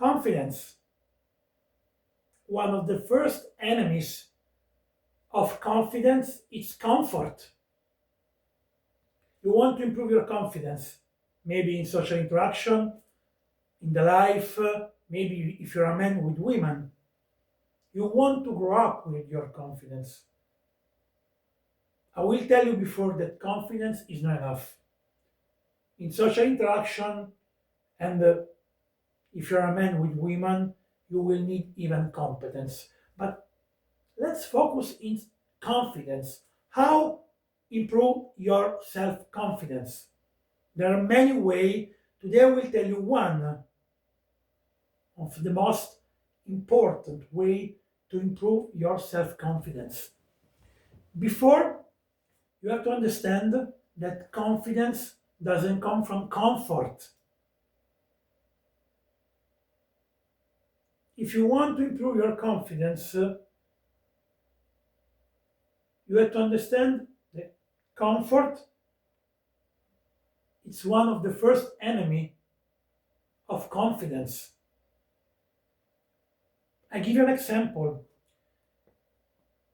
Confidence. One of the first enemies of confidence is comfort. You want to improve your confidence, maybe in social interaction, in the life, maybe if you're a man with women. You want to grow up with your confidence. I will tell you before that confidence is not enough. In social interaction, and if you're a man with women, you will need even competence. But let's focus in confidence. How improve your self-confidence? There are many ways. Today I will tell you one of the most important way to improve your self-confidence. Before, you have to understand that confidence doesn't come from comfort. If you want to improve your confidence, you have to understand that comfort is one of the first enemy of confidence. I give you an example.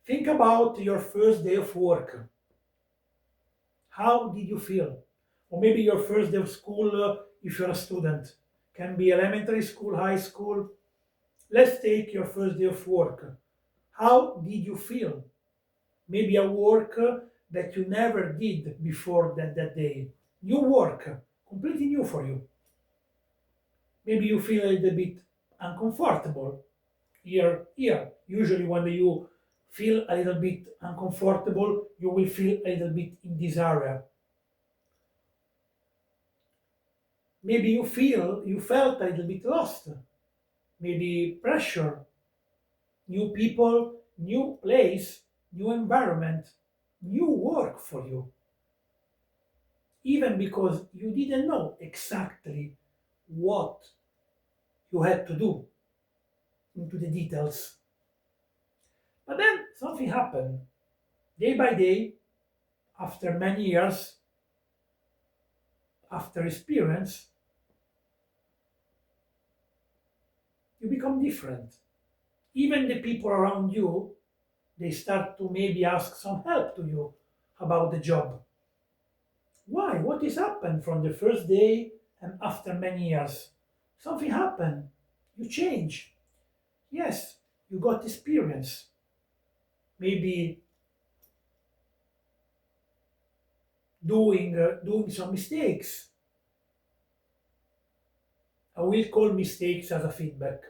Think about your first day of work. How did you feel? Or maybe your first day of school if you're a student. Can be elementary school, high school. Let's take your first day of work. How did you feel? Maybe a work that you never did before that day. New work, completely new for you. Maybe you feel a little bit uncomfortable here. Usually when you feel a little bit uncomfortable, you will feel a little bit in this area. Maybe you felt a little bit lost, maybe pressure, new people, new place, new environment, new work for you. Even because you didn't know exactly what you had to do into the details. But then something happened. Day by day, after many years, after experience, you become different. Even the people around you, they start to maybe ask some help to you about the job. Why? What has happened from the first day and after many years? Something happened. You change. Yes, you got experience. Maybe doing some mistakes. I will call mistakes as a feedback,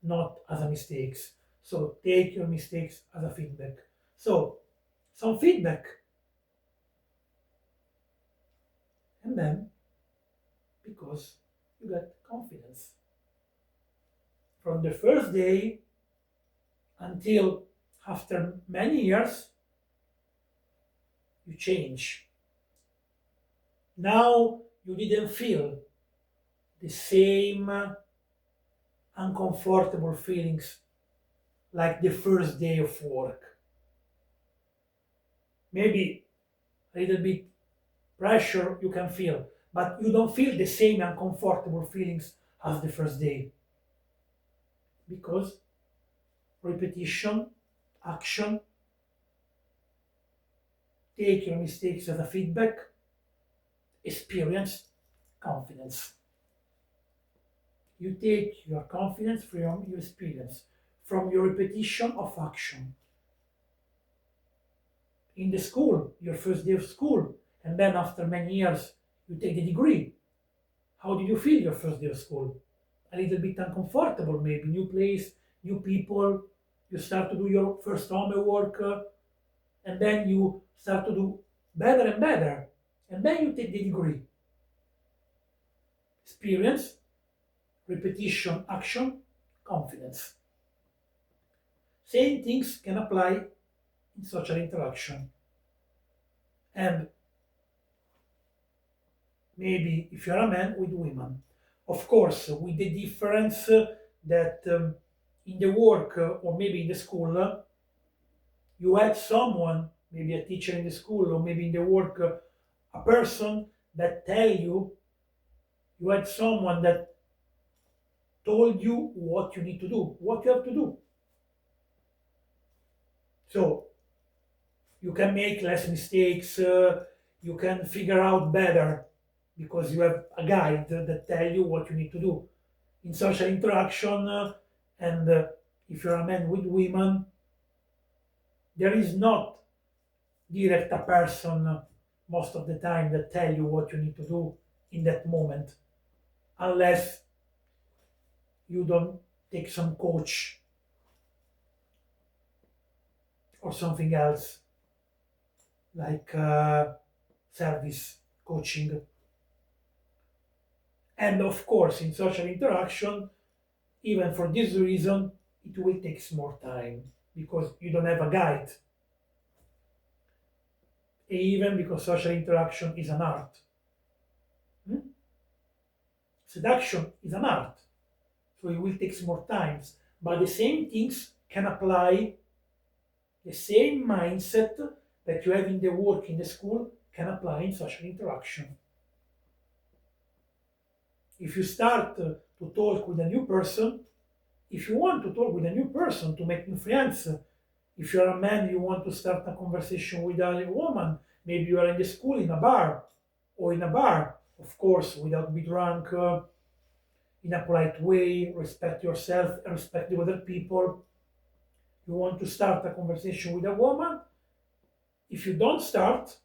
not as a mistakes. So take your mistakes as a feedback. So some feedback, and then because you got confidence. From the first day until after many years, you change. Now you didn't feel the same uncomfortable feelings like the first day of work. Maybe a little bit pressure you can feel, but you don't feel the same uncomfortable feelings as the first day because repetition, action, take your mistakes as a feedback, experience, confidence. You take your confidence from your experience, from your repetition of action. In the school, your first day of school, and then after many years, you take the degree. How did you feel your first day of school? A little bit uncomfortable, maybe. New place, new people. You start to do your first homework, and then you start to do better and better. And then you take the degree. Experience, repetition, action, confidence. Same things can apply in social interaction. And maybe if you're a man with women. Of course, with the difference that in the work or maybe in the school, you had someone, maybe a teacher in the school or maybe in the work, a person that tell you, you had someone that told you what you need to do, what you have to do. So you can make less mistakes, you can figure out better because you have a guide that tell you what you need to do. In social interaction, and if you're a man with women, there is not direct a person most of the time that tell you what you need to do in that moment, unless you don't take some coach or something else like service coaching. And of course, in social interaction, even for this reason, it will take more time because you don't have a guide. Even because social interaction is an art. Hmm? Seduction is an art, so it will take more time. But the same things can apply, the same mindset that you have in the work, in the school, can apply in social interaction. If you start to talk with a new person, if you want to talk with a new person to make new friends, if you're a man, you want to start a conversation with a woman, maybe you are in the school, in a bar, or in a bar, of course, without being drunk, in a polite way, respect yourself and respect the other people. You want to start a conversation with a woman. If you don't start,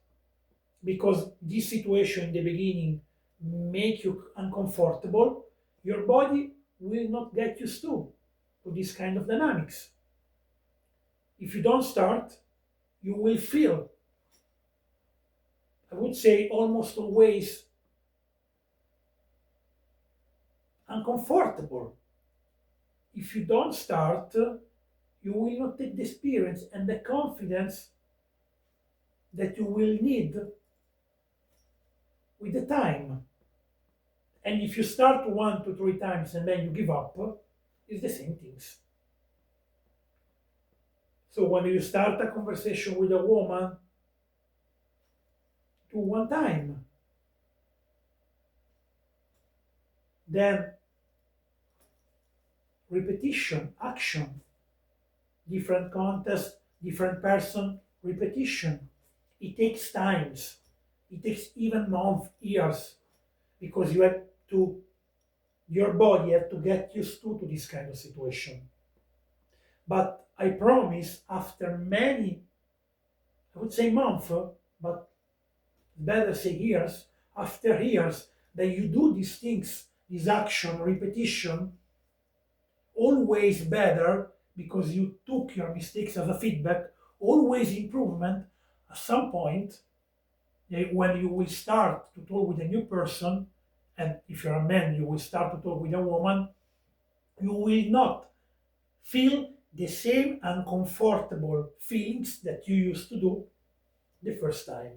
because this situation in the beginning make you uncomfortable, your body will not get used to this kind of dynamics. If you don't start, you will feel, I would say, almost always uncomfortable. If you don't start, you will not take the experience and the confidence that you will need with the time. And if you start 1 to 3 times and then you give up, it's the same things. So when you start a conversation with a woman, do 1 time. Then repetition, action, different context, different person, repetition. It takes times. It takes even months, years, because you have to, your body have to get used to this kind of situation. But I promise, after many, I would say months, but better say years, after years that you do these things, this action, repetition, always better because you took your mistakes as a feedback, always improvement. At some point, when you will start to talk with a new person, and if you're a man, you will start to talk with a woman, you will not feel the same uncomfortable feelings that you used to do the first time.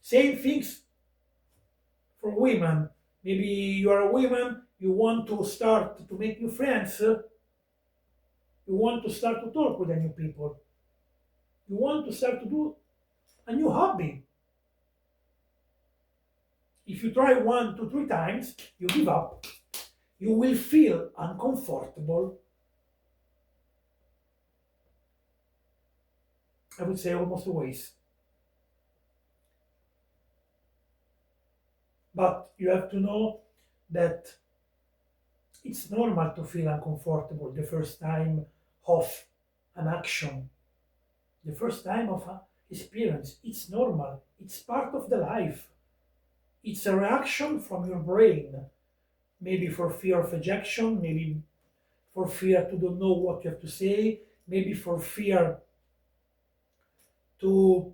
Same things for women. Maybe you are a woman, you want to start to make new friends, you want to start to talk with the new people, you want to start to do a new hobby. If you try 1 to 3 times, you give up, you will feel uncomfortable. I would say almost always. But you have to know that it's normal to feel uncomfortable the first time of an action, the first time of an experience. It's normal, it's part of the life. It's a reaction from your brain, maybe for fear of rejection, maybe for fear to don't know what you have to say, maybe for fear to,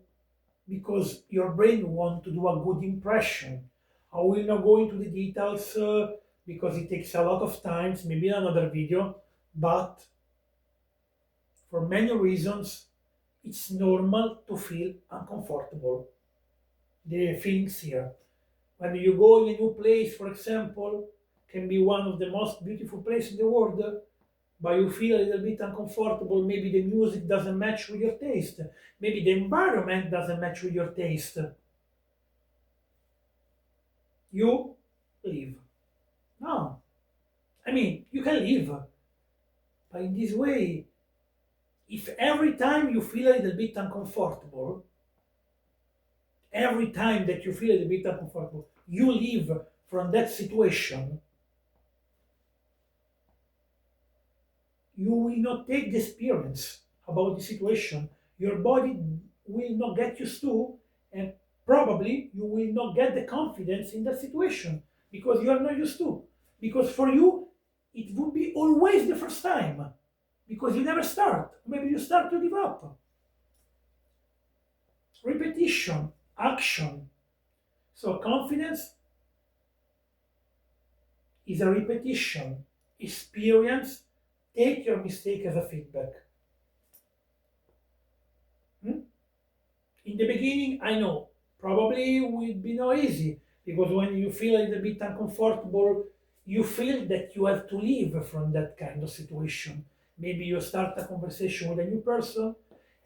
because your brain wants to do a good impression. I will not go into the details because it takes a lot of time, maybe another video, but for many reasons, it's normal to feel uncomfortable. The feelings here. When you go in a new place, for example, can be one of the most beautiful places in the world, but you feel a little bit uncomfortable. Maybe the music doesn't match with your taste. Maybe the environment doesn't match with your taste. You leave. No. I mean, you can leave, but in this way, if every time you feel a little bit uncomfortable, every time that you feel a little bit uncomfortable, you leave from that situation, you will not take the experience about the situation. Your body will not get used to, and probably you will not get the confidence in that situation because you are not used to. Because for you, it would be always the first time because you never start. Maybe you start to give up. Repetition, action. So confidence is a repetition, experience. Take your mistake as a feedback. Hmm? In the beginning, I know, probably will be not easy because when you feel a little bit uncomfortable, you feel that you have to leave from that kind of situation. Maybe you start a conversation with a new person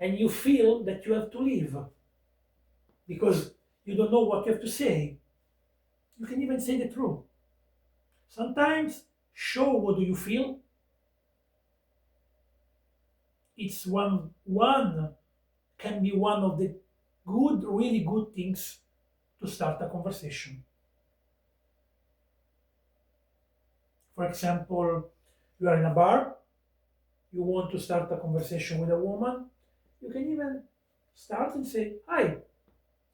and you feel that you have to leave because you don't know what you have to say. You can even say the truth. Sometimes show what do you feel. It's one can be one of the good, really good things to start a conversation. For example, you are in a bar, you want to start a conversation with a woman, you can even start and say, "Hi,"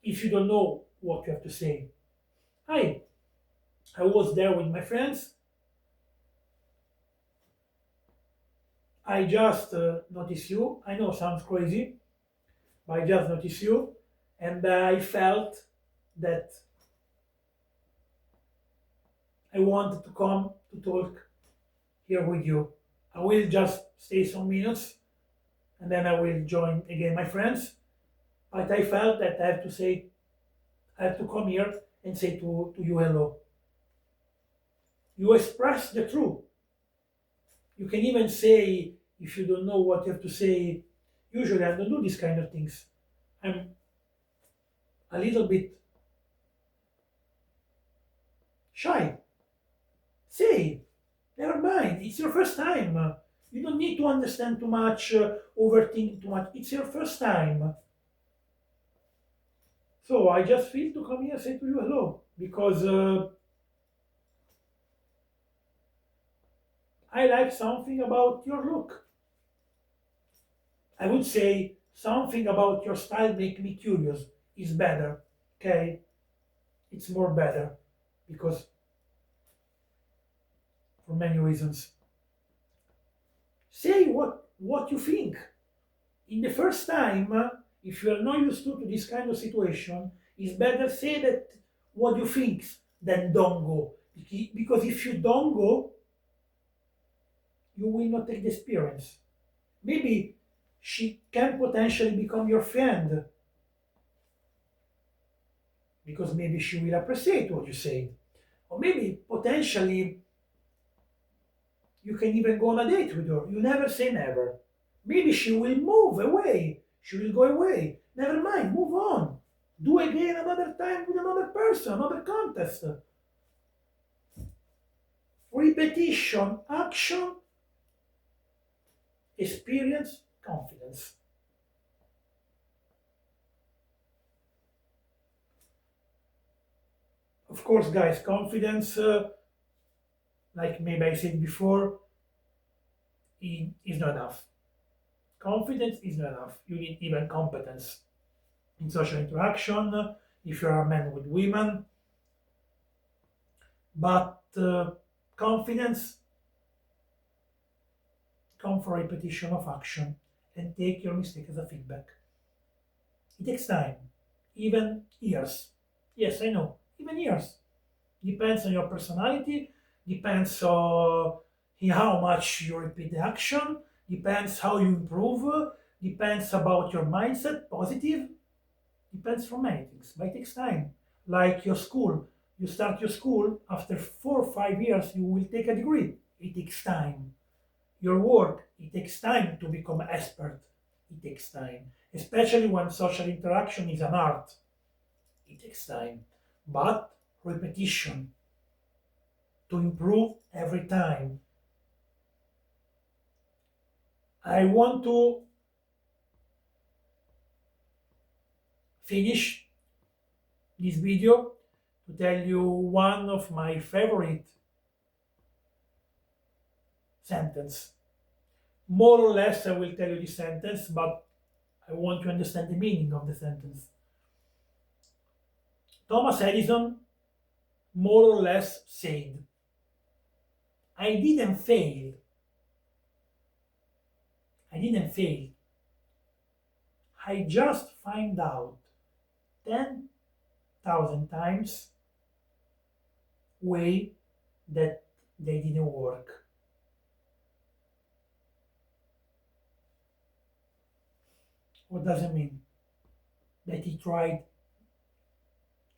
if you don't know what you have to say. "Hi, I was there with my friends. I just noticed you. I know it sounds crazy, but I just noticed you, and I felt that I wanted to come to talk here with you. I will just stay some minutes and then I will join again my friends. But I felt that I have to come here and say to you hello." You express the truth. You can even say, if you don't know what you have to say, usually I don't do these kind of things. I'm a little bit shy. Say, never mind, it's your first time. You don't need to understand too much, overthink too much. It's your first time. So I just feel to come here and say to you hello because I like something about your look. I would say something about your style make me curious is better. Okay, it's more better because for many reasons. Say what you think. In the first time, if you are not used to this kind of situation, it's better say that what you think than don't go. Because if you don't go, you will not take the experience. Maybe she can potentially become your friend because maybe she will appreciate what you say. Or maybe potentially you can even go on a date with her. You never say never. Maybe she will move away. She will go away. Never mind, move on. Do again another time with another person, another contest. Repetition, action, experience, confidence. Of course, guys, confidence, like maybe I said before, is not enough. Confidence is not enough. You need even competence in social interaction, if you're a man with women. But confidence comes from repetition of action and take your mistake as a feedback. It takes time, even years. Yes, I know, even years. Depends on your personality, depends on how much you repeat the action, depends how you improve, depends about your mindset, positive, depends from many things, but it takes time. Like your school, you start your school, after 4 or 5 years, you will take a degree. It takes time. Your work, it takes time to become an expert. It takes time, especially when social interaction is an art. It takes time, but repetition. to improve every time. I want to finish this video to tell you one of my favorite sentence. More or less, I will tell you this sentence, but I want to understand the meaning of the sentence. Thomas Edison more or less said, I didn't fail. I didn't fail. I just find out 10,000 times way that they didn't work. What does it mean? That he tried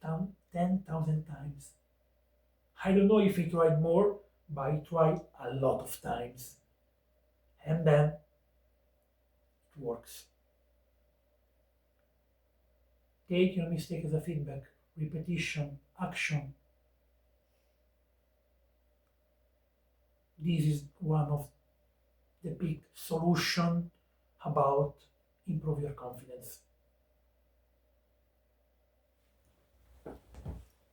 10,000 times. I don't know if he tried more, but he tried a lot of times. And then it works. Take your mistake as a feedback, repetition, action. This is one of the big solution about improve your confidence.